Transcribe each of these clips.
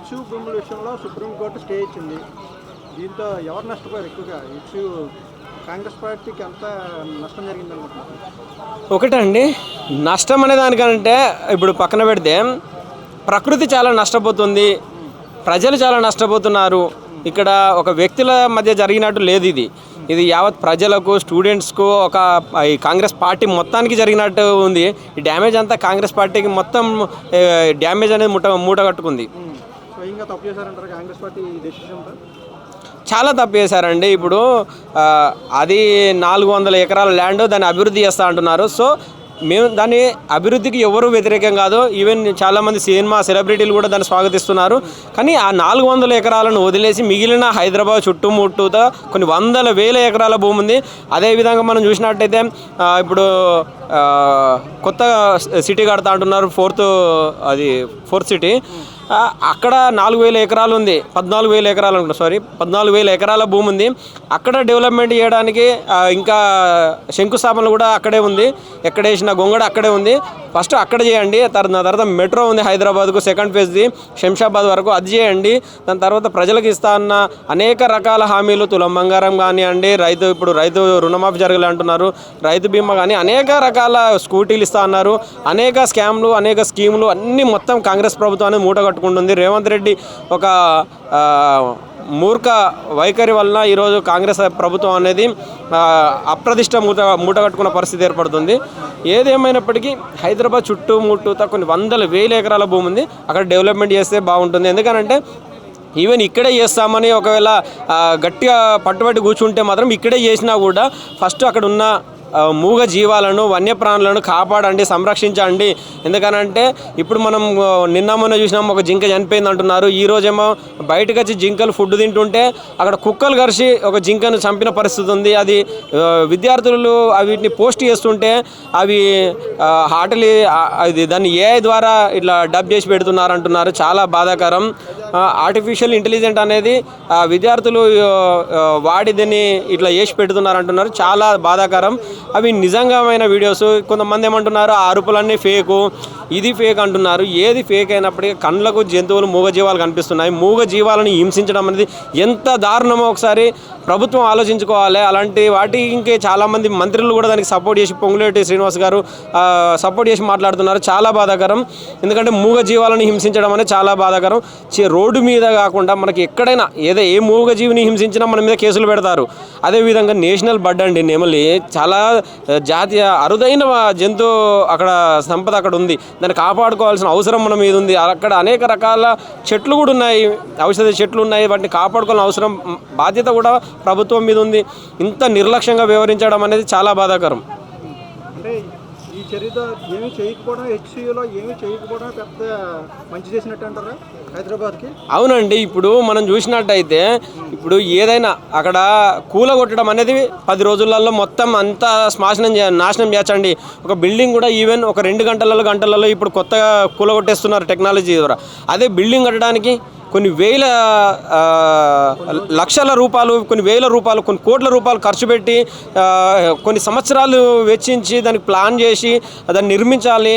Issue భూముల విషయంలో supreme court stay ఇచ్చింది. దీంతో ఎవరు నష్టపోయారు ఎక్కువగా? ఇష్యూ కాంగ్రెస్ పార్టీకి ఎంత నష్టం జరిగింది అనుకుంటున్నారు? ఒకటండి, నష్టం అనే దానికంటే ఇప్పుడు పక్కన పెడితే ప్రకృతి చాలా నష్టపోతుంది, ప్రజలు చాలా నష్టపోతున్నారు. ఇక్కడ ఒక వ్యక్తుల మధ్య జరిగినట్టు లేదు. ఇది యావత్ ప్రజలకు, స్టూడెంట్స్కు, ఒక ఈ కాంగ్రెస్ పార్టీ మొత్తానికి జరిగినట్టు ఉంది. ఈ డ్యామేజ్ అంతా కాంగ్రెస్ పార్టీకి మొత్తం డ్యామేజ్ అనేది మూట కట్టుకుంది. స్వయంగా తప్పు చేశారంటారు కాంగ్రెస్ పార్టీ డెసిషన్తో? చాలా తప్పు చేశారండి. ఇప్పుడు అది 400 ఎకరాల ల్యాండ్, దాన్ని అభివృద్ధి చేస్తూ అంటున్నారు. సో మేము దాని అభివృద్ధికి ఎవరు వ్యతిరేకం కాదు. ఈవెన్ చాలామంది సినిమా సెలబ్రిటీలు కూడా దాన్ని స్వాగతిస్తున్నారు. కానీ ఆ 400 ఎకరాలను వదిలేసి మిగిలిన హైదరాబాద్ చుట్టుముట్టుతో కొన్ని వందల వేల ఎకరాల భూమి ఉంది. అదేవిధంగా మనం చూసినట్టయితే ఇప్పుడు కొత్త సిటీ కడతా అంటున్నారు, ఫోర్త్ సిటీ. అక్కడ 4,000 ఎకరాలు ఉంది, 14,000 ఎకరాలు అనుకుంటా, 14,000 ఎకరాల భూమి ఉంది. అక్కడ డెవలప్మెంట్ చేయడానికి ఇంకా శంకుస్థాపనలు కూడా అక్కడే ఉంది. ఎక్కడ వేసిన గొంగడ అక్కడే ఉంది. ఫస్ట్ అక్కడ చేయండి. తర్వాత మెట్రో ఉంది హైదరాబాద్కు, సెకండ్ ఫేజ్ది శంషాబాద్ వరకు, అది చేయండి. దాని తర్వాత ప్రజలకు ఇస్తా అన్న అనేక రకాల హామీలు, తులం బంగారం కానివ్వండి, ఇప్పుడు రైతు రుణమాఫీ జరగలే అంటున్నారు, రైతు బీమా కానీ అనేక రకాల స్కూటీలు ఇస్తా అన్నారు. అనేక స్కామ్లు, అనేక స్కీములు అన్నీ మొత్తం కాంగ్రెస్ ప్రభుత్వాన్ని మూట కట్టుకుంటుంది. రేవంత్ రెడ్డి ఒక మూర్ఖ వైఖరి వలన ఈరోజు కాంగ్రెస్ ప్రభుత్వం అనేది అప్రతిష్ట మూట కట్టుకున్న పరిస్థితి ఏర్పడుతుంది. ఏదేమైనప్పటికీ హైదరాబాద్ చుట్టుముట్టుతా కొన్ని వందల వేల ఎకరాల భూమి ఉంది. అక్కడ డెవలప్మెంట్ చేస్తే బాగుంటుంది. ఎందుకనంటే ఈవెన్ ఇక్కడే చేస్తామని ఒకవేళ గట్టిగా పట్టుబట్టి కూర్చుంటే మాత్రం ఇక్కడే చేసినా కూడా ఫస్ట్ అక్కడ ఉన్న మూగ జీవాలను, వన్యప్రాణులను కాపాడండి, సంరక్షించండి. ఎందుకనంటే ఇప్పుడు మనం మొన్న చూసినాం, ఒక జింక చనిపోయింది అంటున్నారు. ఈరోజేమో బయటకు వచ్చి జింకలు ఫుడ్ తింటుంటే అక్కడ కుక్కలు కరిచి ఒక జింకను చంపిన పరిస్థితి ఉంది. అది విద్యార్థులు వీటిని పోస్ట్ చేస్తుంటే అవి దాన్ని ఏఐ ద్వారా ఇట్లా డబ్ చేసి పెడుతున్నారు అంటున్నారు. చాలా బాధాకరం. ఆర్టిఫిషియల్ ఇంటెలిజెంట్ అనేది విద్యార్థులు వాడి దీన్ని ఇట్లా చేసి పెడుతున్నారు అంటున్నారు. చాలా బాధాకరం. అవి నిజంగామైన వీడియోస్. కొంతమంది ఏమంటున్నారు, ఆ అరుపులన్నీ ఫేకు, ఇది ఫేక్ అంటున్నారు. ఏది ఫేక్ అయినప్పటికీ కళ్ళకు జంతువులు, మూగజీవాలు కనిపిస్తున్నాయి. మూగజీవాలను హింసించడం అనేది ఎంత దారుణమో ఒకసారి ప్రభుత్వం ఆలోచించుకోవాలి. అలాంటి వాటికి ఇంకే చాలామంది మంత్రులు కూడా దానికి సపోర్ట్ చేసి, పొంగులేటి శ్రీనివాస్ గారు సపోర్ట్ చేసి మాట్లాడుతున్నారు. చాలా బాధాకరం. ఎందుకంటే మూగజీవాలను హింసించడం అనేది చాలా బాధాకరం. రోడ్డు మీద కాకుండా మనకి ఎక్కడైనా ఏ మూగజీవిని హింసించినా మన మీద కేసులు పెడతారు. అదేవిధంగా నేషనల్ బర్డ్ అండి నెమలి, చాలా జాతీయ అరుదైన జంతు అక్కడ సంపద అక్కడ ఉంది. దాన్ని కాపాడుకోవాల్సిన అవసరం మన మీద ఉంది. అక్కడ అనేక రకాల చెట్లు కూడా ఉన్నాయి, ఔషధ చెట్లు ఉన్నాయి. వాటిని కాపాడుకోవాల్సిన అవసరం, బాధ్యత కూడా ప్రభుత్వం మీద ఉంది. ఇంత నిర్లక్ష్యంగా వ్యవహరించడం అనేది చాలా బాధాకరం. అంటే ఈ చర్యతో ఏమీ చేయకపోవడం, హెచ్సియూలో ఏమీ చేయకపోవడం పెద్ద మంచి చేసినట్టు అంటారా హైదరాబాద్కి? అవునండి. ఇప్పుడు మనం చూసినట్టయితే ఇప్పుడు ఏదైనా అక్కడ కూలగొట్టడం అనేది 10 రోజులలో మొత్తం అంతా నాశనం చేయచ్చండి. ఒక బిల్డింగ్ కూడా ఈవెన్ ఒక 2 గంటలలో ఇప్పుడు కొత్తగా కూలగొట్టేస్తున్నారు టెక్నాలజీ ద్వారా. అదే బిల్డింగ్ కట్టడానికి కొన్ని లక్షల రూపాయలు, కొన్ని వేల రూపాయలు, కొన్ని కోట్ల రూపాయలు ఖర్చు పెట్టి కొన్ని సంవత్సరాలు వెచ్చించి దానికి ప్లాన్ చేసి దాన్ని నిర్మించాలి.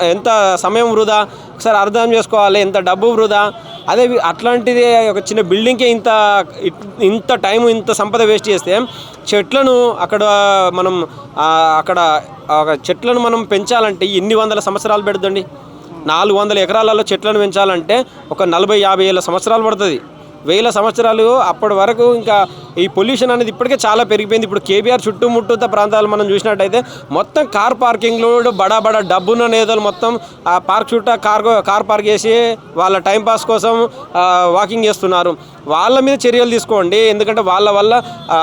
ఎంత సమయం వృధా ఒకసారి అర్థం చేసుకోవాలి, ఎంత డబ్బు వృధా. అట్లాంటిది ఒక చిన్న బిల్డింగ్కే ఇంత టైం, ఇంత సంపద వేస్ట్ చేస్తే చెట్లను చెట్లను మనం పెంచాలంటే ఎన్ని వందల సంవత్సరాలు పెడుతుంది? 400 ఎకరాలలో చెట్లను పెంచాలంటే ఒక 40-50 ఏళ్ళ సంవత్సరాలు పడుతుంది. 1000 సంవత్సరాలు. అప్పటి వరకు ఇంకా ఈ పొల్యూషన్ అనేది ఇప్పటికే చాలా పెరిగిపోయింది. ఇప్పుడు కేబీఆర్ చుట్టుముట్టుత ప్రాంతాలు మనం చూసినట్టయితే మొత్తం కార్ పార్కింగ్లు, బడా డబ్బున్న నేతలు మొత్తం ఆ పార్క్ చుట్టూ కార్ పార్క్ చేసి వాళ్ళ టైంపాస్ కోసం వాకింగ్ చేస్తున్నారు. వాళ్ళ మీద చర్యలు తీసుకోండి. ఎందుకంటే వాళ్ళ వల్ల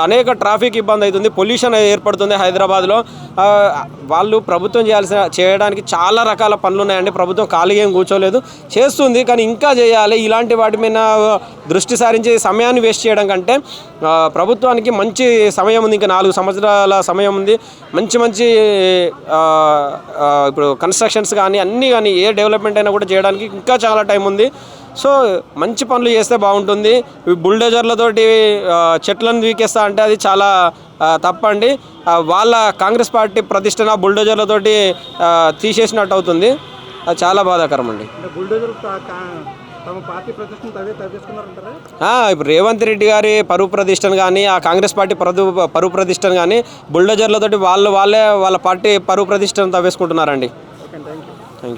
అనేక ట్రాఫిక్ ఇబ్బంది అవుతుంది, పొల్యూషన్ ఏర్పడుతుంది హైదరాబాద్లో. వాళ్ళు ప్రభుత్వం చేయడానికి చాలా రకాల పనులు ఉన్నాయండి. ప్రభుత్వం ఖాళీగా ఏం కూర్చోలేదు, చేస్తుంది. కానీ ఇంకా చేయాలి. ఇలాంటి వాటి మీద దృష్టి సారించి సమయాన్ని వేస్ట్ చేయడం కంటే ప్రభుత్వానికి మంచి సమయం ఉంది, ఇంకా 4 సంవత్సరాల సమయం ఉంది. మంచి ఇప్పుడు కన్స్ట్రక్షన్స్ కానీ అన్నీ కానీ ఏ డెవలప్మెంట్ అయినా కూడా చేయడానికి ఇంకా చాలా టైం ఉంది. సో మంచి పనులు చేస్తే బాగుంటుంది. బుల్డోజర్లతోటి చెట్లను వీకేస్తా అంటే అది చాలా తప్పండి. వాళ్ళ కాంగ్రెస్ పార్టీ ప్రతిష్టన బుల్డోజర్లతోటి తీసేసినట్టు అవుతుంది. అది చాలా బాధాకరం అండి. అంటే బుల్డోజర్ తమ పార్టీ ప్రతిష్టను తవ్వేసుకున్నారంటారా? ఇప్పుడు రేవంత్ రెడ్డి గారి పరువు ప్రతిష్టను కానీ ఆ కాంగ్రెస్ పార్టీ పరువు ప్రతిష్టను కానీ బుల్డోజర్లతోటి వాళ్ళే వాళ్ళ పార్టీ పరువు ప్రతిష్టను తవ్వేసుకుంటున్నారండి.